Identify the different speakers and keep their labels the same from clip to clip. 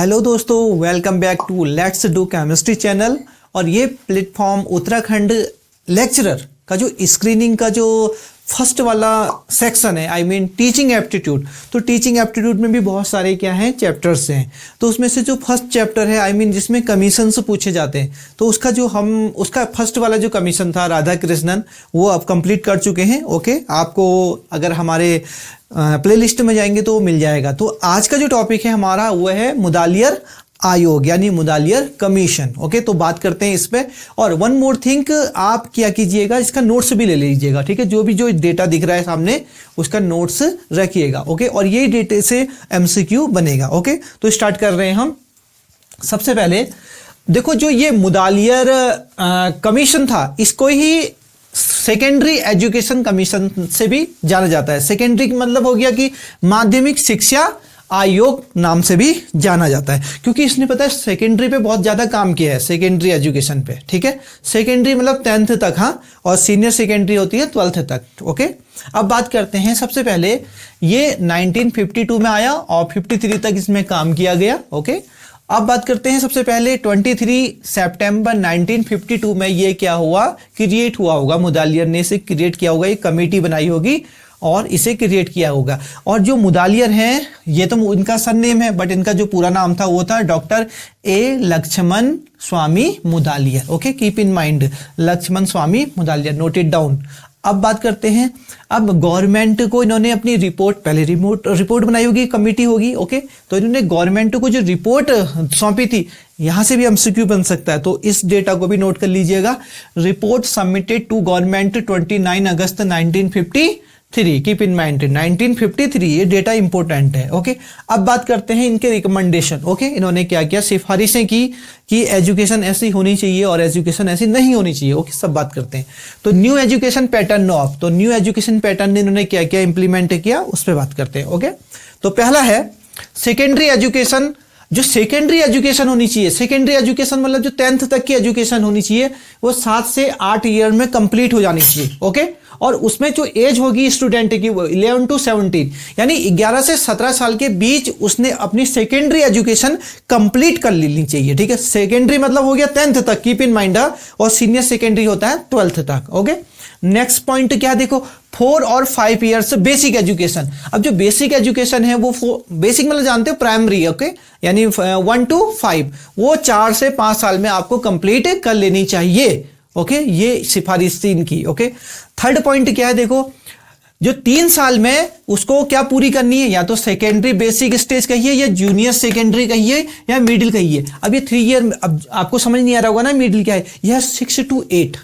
Speaker 1: Hello दोस्तों, welcome back to let's do chemistry channel. और ये प्लेटफॉर्म उत्तराखंड लेक्चरर का जो स्क्रीनिंग का जो फर्स्ट वाला सेक्शन है, आई मीन टीचिंग एप्टीट्यूड। तो टीचिंग एप्टीट्यूड में भी बहुत सारे क्या हैं चैप्टर्स हैं। तो उसमें से जो फर्स्ट चैप्टर है, आई मीन जिसमें कमीशन से पूछे जाते हैं, तो उसका फर्स्ट वाला जो कमीशन था राधा कृष्णन, वो अब कंप्लीट कर चुके हैं। ओके, आपको अगर हमारे प्लेलिस्ट में जाएंगे तो मिल जाएगा। तो आज का जो टॉपिक है हमारा वो है मुदालियर आयोग यानी मुदालियर कमीशन। ओके, तो बात करते हैं इस पे। और वन मोर थिंग, आप क्या कीजिएगा, इसका नोट्स भी ले लीजिएगा। ठीक है, जो डेटा दिख रहा है सामने उसका नोट्स रखिएगा। ओके, और यही डेटे से एमसीक्यू बनेगा। ओके, तो स्टार्ट कर रहे हैं हम। सबसे पहले देखो, जो ये मुदालियर कमीशन था, इसको ही सेकेंडरी एजुकेशन कमीशन से भी जाना जाता है। सेकेंडरी मतलब हो गया कि माध्यमिक शिक्षा आयोग नाम से भी जाना जाता है, क्योंकि इसने पता है सेकेंडरी पे बहुत ज्यादा काम किया है, सेकेंडरी एजुकेशन पे। ठीक है, सेकेंडरी मतलब 10th तक, हाँ, और सीनियर सेकेंडरी होती है 12th तक। ओके, अब बात करते हैं। सबसे पहले ये 1952 में आया और 53 तक इसमें काम किया गया। ओके, अब बात करते हैं सबसे पहले 23 सितंबर 1952 में ये क्या हुआ, क्रिएट हुआ होगा। मुदालियर ने इसे क्रिएट किया होगा, एक कमेटी बनाई होगी और इसे क्रिएट किया होगा। और जो मुदालियर हैं, ये तो इनका सरनेम है, बट इनका जो पूरा नाम था वो था doctor A Lakshman Swami Mudaliar. Okay, keep in mind, Lakshman Swami Mudaliar, note it down. अब बात करते हैं, अब गवर्नमेंट को इन्होंने अपनी रिपोर्ट, पहले रिपोर्ट बनाई होगी, कमेटी होगी। ओके, तो इन्होंने गवर्नमेंट को जो रिपोर्ट सौंपी थी, यहां से भी एमसीक्यू बन सकता है, तो इस डेटा को भी नोट कर लीजिएगा। Report submitted to government 29 August 1953, keep in mind 1953, ये डेटा इंपॉर्टेंट है। ओके, अब बात करते हैं इनके रिकमेंडेशन। ओके, इन्होंने क्या क्या सिफारिशें की कि एजुकेशन ऐसी होनी चाहिए और एजुकेशन ऐसी नहीं होनी चाहिए। ओके, सब बात करते हैं। तो न्यू एजुकेशन पैटर्न ऑफ, तो न्यू एजुकेशन पैटर्न ने इन्होंने क्या क्या इंप्लीमेंट किया उस पर बात करते हैं। ओके, तो पहला है सेकेंडरी एजुकेशन। जो सेकेंडरी एजुकेशन होनी चाहिए, सेकेंडरी एजुकेशन मतलब जो 10th तक की एजुकेशन होनी चाहिए, वो 7 से 8 ईयर में कंप्लीट हो जानी चाहिए। ओके, और उसमें जो एज होगी स्टूडेंट की वो 11 to 17, यानी 11 से 17 साल के बीच उसने अपनी सेकेंडरी एजुकेशन कंप्लीट कर लेनी चाहिए। ठीक है, सेकेंडरी मतलब हो गया 10th तक, कीप इन माइंड, और सीनियर सेकेंडरी होता है 12th तक। ओके, नेक्स्ट पॉइंट क्या देखो, 4 और 5 ईयर्स बेसिक एजुकेशन। अब जो बेसिक एजुकेशन है वो बेसिक मतलब जानते हो प्राइमरी। ओके, यानी 1 to 5, वो 4 से 5 साल में आपको कंप्लीट कर लेनी चाहिए। ओके, ये सिफारिश थी इनकी। ओके, थर्ड पॉइंट क्या है देखो, जो 3 साल में उसको क्या पूरी करनी है, या तो सेकेंडरी बेसिक स्टेज कहिए, या जूनियर सेकेंडरी कहिए, या मिडिल कहिए। अब ये 3 ईयर, अब आपको समझ नहीं आ रहा होगा ना मिडिल क्या है, यह 6 to 8,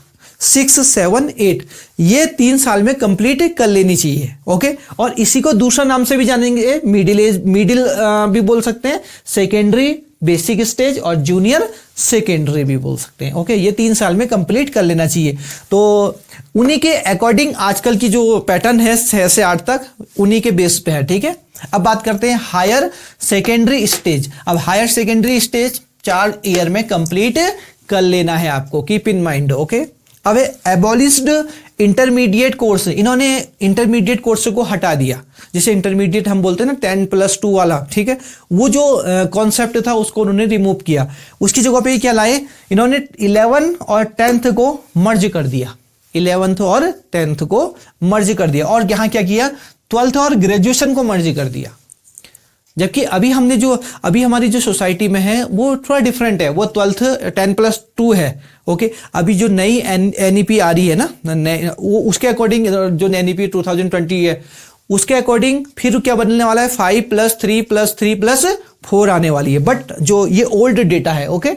Speaker 1: 6, 7, 8, ये 3 साल में कंप्लीट कर लेनी चाहिए। ओके, और इसी को दूसरा नाम से भी जानेंगे, मिडिल भी बोल सकते हैं, सेकेंडरी बेसिक स्टेज और जूनियर सेकेंडरी भी बोल सकते हैं। ओके, ये 3 साल में कंप्लीट कर लेना चाहिए। तो उन्हीं के अकॉर्डिंग आजकल की जो पैटर्न है 6 से 8 तक, उन्हीं के बेस पे है। ठीक है, अब बात करते हैं हायर सेकेंडरी स्टेज। अब हायर सेकेंडरी स्टेज 4 ईयर में कंप्लीट कर लेना है आपको, कीप इन माइंड। ओके, अब एबॉलिश्ड इंटरमीडिएट कोर्स, इन्होंने इंटरमीडिएट कोर्स को हटा दिया। जिसे इंटरमीडिएट हम बोलते हैं ना 10+2 वाला, ठीक है, वो जो कॉन्सेप्ट था उसको उन्होंने रिमूव किया। उसकी जगह पे क्या लाए, इन्होंने 11 और 10th को मर्ज कर दिया, 11th और 10th को मर्ज कर दिया। और यहाँ क्या किया, 12th और ग्रेजुएशन को मर्ज कर दिया। जबकि अभी हमारी जो सोसाइटी में है वो थोड़ा डिफरेंट है, वो 12th 10+2 है। ओके, अभी जो नई एनईपी आ रही है ना, वो उसके अकॉर्डिंग, जो एनईपी 2020 है उसके अकॉर्डिंग फिर क्या बनने वाला है, 5+3+3+4 आने वाली है। बट जो ये ओल्ड डेटा है। ओके,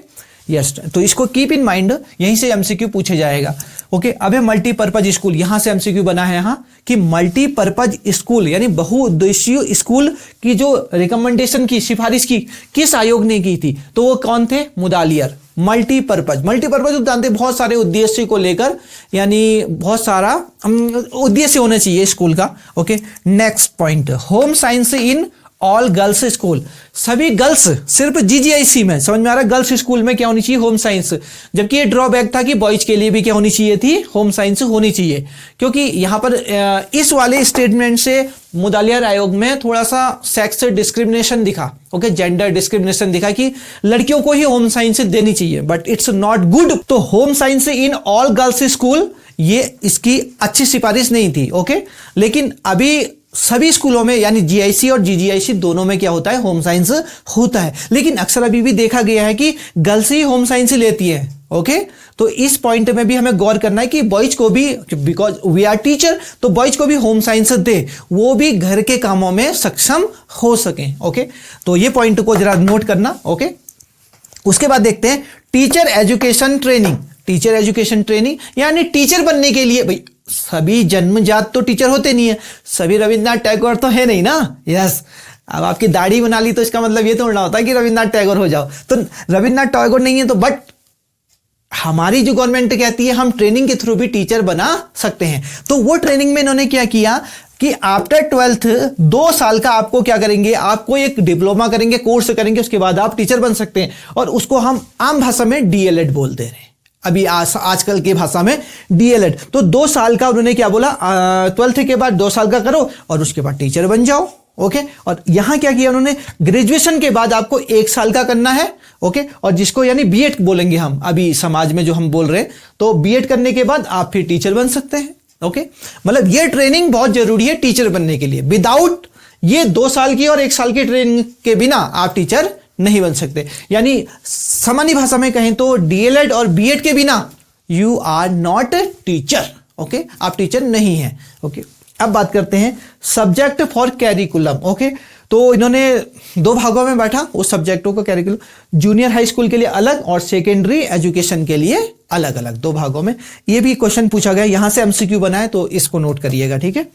Speaker 1: यस, तो इसको कीप इन माइंड, यहीं से एमसीक्यू पूछे जाएगा। ओके, अब है मल्टीपर्पज स्कूल, यहां से एमसीक्यू बना है यहाँ कि मल्टीपर्पज स्कूल यानी बहुउद्देशीय स्कूल की जो रिकमेंडेशन की, सिफारिश की किस आयोग ने की थी, तो वो कौन थे, मुदालियर। मल्टीपर्पज तो जानते, बहुत सारे उद्देश्य को लेकर, यानी बहुत सारा उद्देश्य होना चाहिए स्कूल का। Okay, next point, home science in all girls school, सभी गर्ल्स, सिर्फ जीजीआईसी में, समझ में आ रहा है, गर्ल्स स्कूल में क्या होनी चाहिए, होम साइंस। जबकि ये ड्रॉबैक था कि बॉयज के लिए भी क्या होनी चाहिए थी, होम साइंस होनी चाहिए। क्योंकि यहां पर इस वाले स्टेटमेंट से मुदालियार आयोग में थोड़ा सा सेक्स डिस्क्रिमिनेशन दिखा, ओके, जेंडर डिस्क्रिमिनेशन दिखा कि लड़कियों को ही होम साइंस देनी चाहिए, बट इट्स नॉट गुड। तो home science in all girls school, ये इसकी अच्छी सिफारिश नहीं थी, ओके। लेकिन अभी सभी स्कूलों में यानी जीआईसी और जीजीआईसी दोनों में क्या होता है, होम साइंस होता है। लेकिन अक्सर अभी भी देखा गया है कि गर्ल्स ही होम साइंस लेती है, ओके। तो इस पॉइंट में भी हमें गौर करना है कि बॉयज को भी, बिकॉज वी आर टीचर, तो बॉयज को भी होम साइंस दे, वो भी घर के कामों में सक्षम हो सके, ओके। तो ये पॉइंट को जरा नोट करना, ओके। उसके बाद देखते हैं teacher education training. Teacher education training यानी टीचर बनने के लिए, भाई सभी जन्मजात तो टीचर होते नहीं है, सभी रविन्द्रनाथ टैगोर तो है नहीं ना, यस। अब आपकी दाढ़ी बना ली तो इसका मतलब ये तो ना होता कि रविन्द्रनाथ टैगोर हो जाओ, तो रविन्द्रनाथ टैगोर नहीं है तो, बट हमारी जो गवर्नमेंट कहती है हम ट्रेनिंग के थ्रू भी टीचर बना सकते हैं। तो वो ट्रेनिंग में इन्होंने क्या किया कि आफ्टर 12th 2 साल का आपको क्या करेंगे, आपको एक डिप्लोमा करेंगे, कोर्स करेंगे, उसके बाद आप टीचर बन सकते हैं। और उसको हम आम भाषा में डीएलएड बोलते हैं, अभी आजकल की भाषा में डीएलएड। तो 2 साल का उन्होंने क्या बोला, 12th के बाद 2 साल का करो और उसके बाद टीचर बन जाओ, ओके। और यहां क्या किया उन्होंने, ग्रेजुएशन के बाद आपको 1 साल का करना है, ओके। और जिसको यानी बीएड बोलेंगे हम अभी समाज में जो हम बोल रहे हैं, तो बीएड करने के बाद आप फिर टीचर बन सकते हैं, ओके। मतलब ये ट्रेनिंग बहुत जरूरी है टीचर बनने के लिए। विदाउट ये 2 साल की और 1 साल की ट्रेनिंग के बिना आप टीचर नहीं बन सकते। यानी सामान्य भाषा में कहें तो डीएलएड और बीएड के बिना you are not teacher, okay, आप टीचर नहीं हैं, ओके। अब बात करते हैं सब्जेक्ट फॉर कैरिकुलम, ओके। तो इन्होंने 2 भागों में बैठा उस सब्जेक्टों को, कैरिकुलम, जूनियर हाई स्कूल के लिए अलग और सेकेंडरी एजुकेशन के लिए अलग अलग 2 भागों में। ये भी क्वेश्चन पूछा गया, यहां से एमसीक्यू बना है तो इसको नोट करिएगा, ठीक है।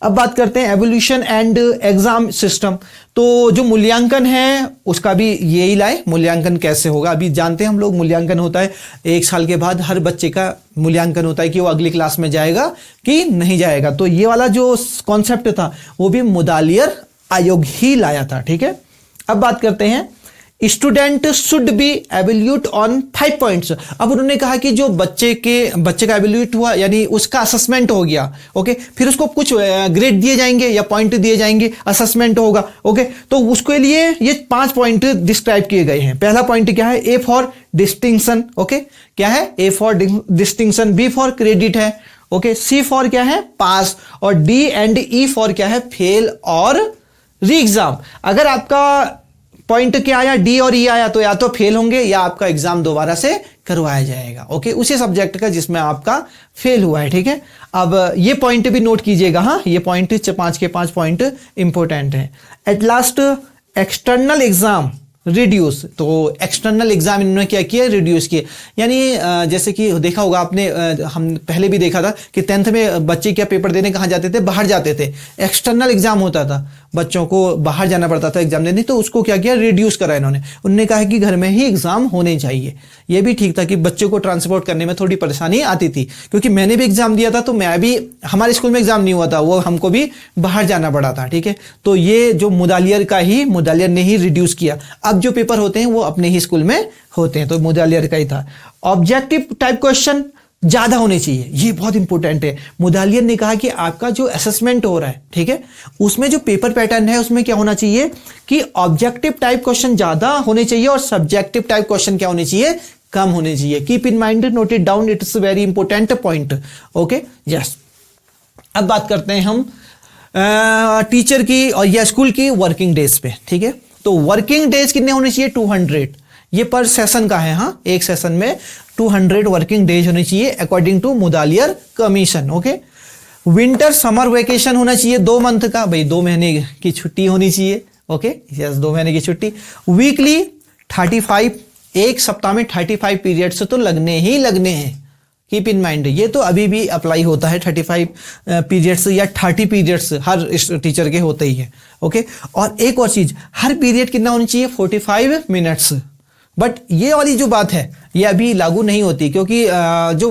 Speaker 1: अब बात करते हैं एवोल्यूशन एंड एग्जाम सिस्टम। तो जो मूल्यांकन है उसका भी यही लाए, मूल्यांकन कैसे होगा अभी जानते हैं हम लोग। मूल्यांकन होता है 1 साल के बाद हर बच्चे का मूल्यांकन होता है कि वो अगली क्लास में जाएगा कि नहीं जाएगा। तो ये वाला जो कॉन्सेप्ट था वो भी मुदालियर आयोग ही लाया था, ठीक है। अब बात करते हैं student should be evaluate on 5 points. अब उन्होंने कहा कि जो बच्चे का एवेल्यूट हुआ यानी उसका असेसमेंट हो गया, ओके, फिर उसको कुछ ग्रेड दिए जाएंगे या पॉइंट दिए जाएंगे, असेसमेंट होगा, ओके। तो उसके लिए ये 5 पॉइंट डिस्क्राइब किए गए हैं। पहला पॉइंट क्या है, ए फॉर डिस्टिंक्शन, ओके, क्या है, A for distinction, B for credit है, ओके, सी फॉर क्या है, पास, और डी एंड ई फॉर क्या है, फेल और री एग्जाम। अगर आपका पॉइंट क्या आया, डी और ई आया, तो या तो फेल होंगे या आपका एग्जाम दोबारा से करवाया जाएगा, ओके, उसी सब्जेक्ट का जिसमें आपका फेल हुआ है, ठीक है। अब ये पॉइंट भी नोट कीजिएगा, हाँ, ये पॉइंट 5 के 5 पॉइंट इंपॉर्टेंट है। At last external exam reduce. तो एक्सटर्नल एग्जाम इन्होंने क्या किया, रिड्यूस किए। यानी जैसे कि देखा होगा आपने, हम पहले भी देखा था कि 10th में बच्चे क्या पेपर देने कहाँ जाते थे, बाहर जाते थे, एक्सटर्नल एग्जाम होता था, बच्चों को बाहर जाना पड़ता था एग्जाम देने। तो उसको क्या किया, रिड्यूस करा इन्होंने। उन्होंने कहा कि घर में ही एग्जाम होने चाहिए। ये भी ठीक था कि बच्चों को ट्रांसपोर्ट करने में थोड़ी परेशानी आती थी, क्योंकि मैंने भी एग्जाम दिया था, तो मैं भी, हमारे स्कूल में एग्जाम नहीं हुआ था, वो हमको भी बाहर जाना पड़ा था, ठीक है। तो ये जो मुदालियर ने ही रिड्यूस किया। अब जो पेपर होते हैं वो अपने ही स्कूल में होते हैं, तो मुदालियर का ही था। ऑब्जेक्टिव टाइप क्वेश्चन ज्यादा होने चाहिए, ये बहुत इंपॉर्टेंट है। मुदालियर ने कहा कि आपका जो असेसमेंट हो रहा है, ठीक है, उसमें जो पेपर पैटर्न है उसमें क्या होना चाहिए कि ऑब्जेक्टिव टाइप क्वेश्चन ज्यादा होने चाहिए और सब्जेक्टिव टाइप क्वेश्चन क्या होने चाहिए, कम होने चाहिए। Keep in mind, note it down, it's very important point, okay, yes. अब बात करते हैं हम टीचर की और या स्कूल की वर्किंग डेज पे, ठीक है। तो वर्किंग डेज कितने होने चाहिए, 200। ये पर सेशन का है, हाँ, एक सेशन में 200 वर्किंग डेज होने चाहिए according to Mudaliar commission, okay. Winter summer vacation होना चाहिए 2 मंथ का, भाई 2 महीने की छुट्टी होनी चाहिए, ओके, यस, 2 महीने की छुट्टी। वीकली 35, एक सप्ताह में 35 पीरियड्स तो लगने ही लगने हैं। कीप इन माइंड, ये तो अभी भी अप्लाई होता है, 35 पीरियड्स या 30 पीरियड्स हर टीचर के होते ही है, ओके। और एक और चीज, हर पीरियड कितना होना चाहिए, 45 मिनट्स। बट ये वाली जो बात है ये अभी लागू नहीं होती, क्योंकि जो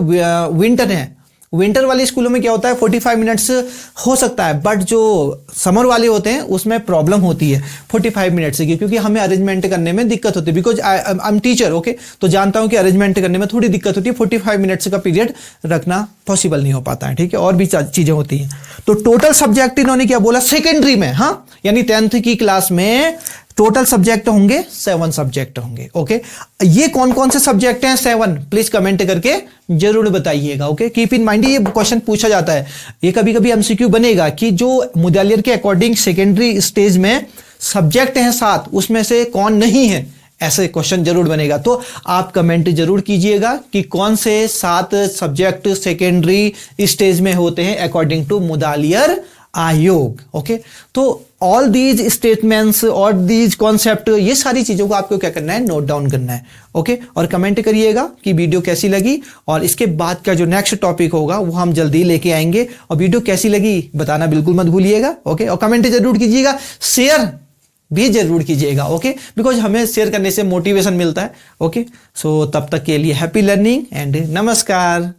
Speaker 1: विंटर है विंटर वाले स्कूलों में क्या होता है 45 मिनट्स हो सकता है, बट जो समर वाले होते हैं उसमें प्रॉब्लम होती है 45 मिनट्स की, क्योंकि हमें अरेंजमेंट करने में दिक्कत होती है, because I am teacher, okay, तो जानता हूं कि अरेंजमेंट करने में थोड़ी दिक्कत होती है, 45 मिनट्स का पीरियड रखना पॉसिबल नहीं हो पाता है, ठीक है, और भी चीजें होती हैं। तो टोटल सब्जेक्ट इन्होंने क्या बोला सेकेंडरी में, हाँ, यानी 10th की क्लास में टोटल सब्जेक्ट होंगे 7 सब्जेक्ट होंगे, ओके। ये कौन कौन से सब्जेक्ट हैं 7, प्लीज कमेंट करके जरूर बताइएगा, ओके। कीप इन माइंड, ये क्वेश्चन पूछा जाता है, ये कभी कभी एमसीक्यू बनेगा कि जो मुदालियर के अकॉर्डिंग सेकेंडरी स्टेज में सब्जेक्ट हैं 7, उसमें से कौन नहीं है, ऐसे क्वेश्चन जरूर बनेगा। तो आप कमेंट जरूर कीजिएगा कि कौन से 7 सब्जेक्ट सेकेंडरी स्टेज में होते हैं अकॉर्डिंग टू मुदालियर आयोग, ओके। तो ऑल दीज स्टेटमेंट्स और दीज कॉन्सेप्ट, ये सारी चीजों को आपको क्या करना है, नोट डाउन करना है, ओके। और कमेंट करिएगा कि वीडियो कैसी लगी, और इसके बाद का जो नेक्स्ट टॉपिक होगा वो हम जल्दी लेके आएंगे, और वीडियो कैसी लगी बताना बिल्कुल मत भूलिएगा, ओके। और कमेंट जरूर कीजिएगा, शेयर भी जरूर कीजिएगा, ओके, बिकॉज हमें शेयर करने से मोटिवेशन मिलता है, ओके। सो तब तक के लिए हैप्पी लर्निंग एंड नमस्कार।